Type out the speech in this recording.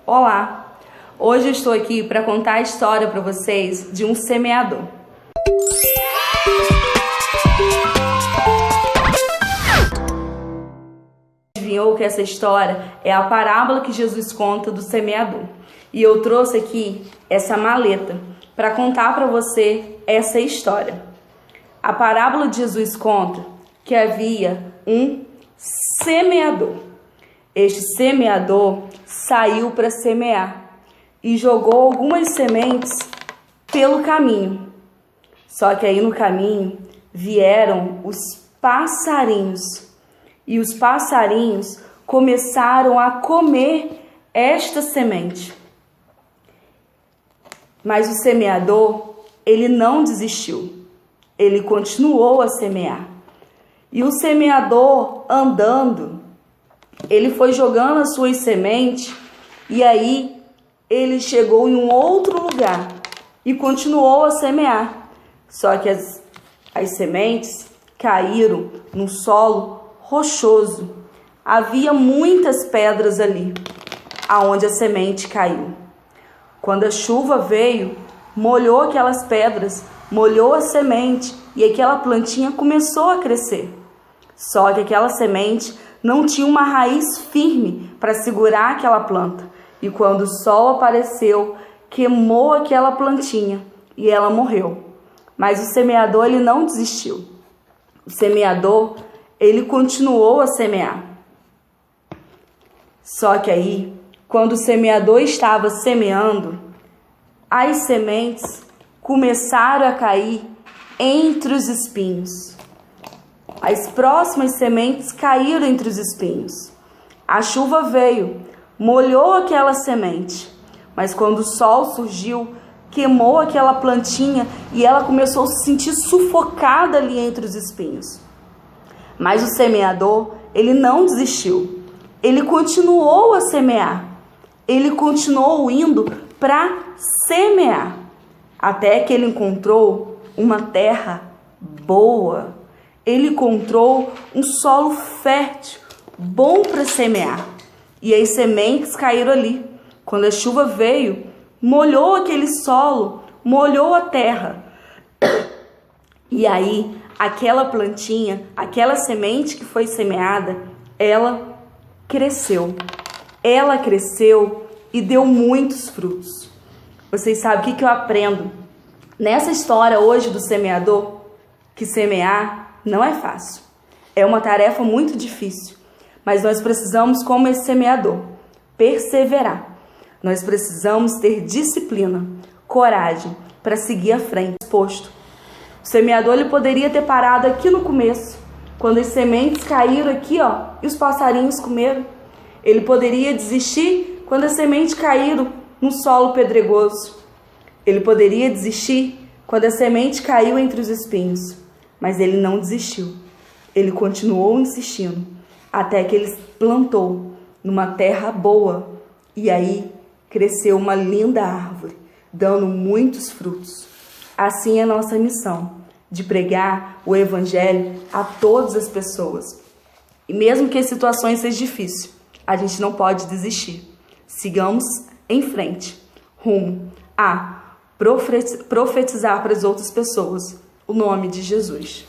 Olá! Hoje eu estou aqui para contar a história para vocês de um semeador. Adivinhou que essa história é a parábola que Jesus conta do semeador? E eu trouxe aqui essa maleta para contar para você essa história. A parábola de Jesus conta que havia um semeador. Este semeador saiu para semear e jogou algumas sementes pelo caminho. Só que aí no caminho vieram os passarinhos. E os passarinhos começaram a comer esta semente. Mas o semeador, ele não desistiu. Ele continuou a semear. E o semeador, andando, ele foi jogando as suas sementes e aí ele chegou em um outro lugar e continuou a semear. Só que as sementes caíram no solo rochoso. Havia muitas pedras ali, aonde a semente caiu. Quando a chuva veio, molhou aquelas pedras, molhou a semente e aquela plantinha começou a crescer. Só que aquela semente não tinha uma raiz firme para segurar aquela planta. E quando o sol apareceu, queimou aquela plantinha e ela morreu. Mas o semeador, ele não desistiu. O semeador, ele continuou a semear. Só que aí, quando o semeador estava semeando, as sementes começaram a cair entre os espinhos. As próximas sementes caíram entre os espinhos. A chuva veio, molhou aquela semente, mas quando o sol surgiu, queimou aquela plantinha e ela começou a se sentir sufocada ali entre os espinhos. Mas o semeador, ele não desistiu. Ele continuou a semear. Ele continuou indo para semear, até que ele encontrou uma terra boa. Ele encontrou um solo fértil, bom para semear. E as sementes caíram ali. Quando a chuva veio, molhou aquele solo, molhou a terra. E aí, aquela plantinha, aquela semente que foi semeada, ela cresceu. Ela cresceu e deu muitos frutos. Vocês sabem o que eu aprendo nessa história hoje do semeador? Que semear não é fácil. É uma tarefa muito difícil. Mas nós precisamos, como esse semeador, perseverar. Nós precisamos ter disciplina, coragem para seguir à frente. Posto. O semeador, ele poderia ter parado aqui no começo, quando as sementes caíram aqui, ó, e os passarinhos comeram. Ele poderia desistir quando as sementes caíram no solo pedregoso. Ele poderia desistir quando a semente caiu entre os espinhos. Mas ele não desistiu. Ele continuou insistindo até que ele plantou numa terra boa. E aí cresceu uma linda árvore, dando muitos frutos. Assim é a nossa missão, de pregar o evangelho a todas as pessoas. E mesmo que as situações sejam difíceis, a gente não pode desistir. Sigamos em frente, rumo a profetizar para as outras pessoas o nome de Jesus.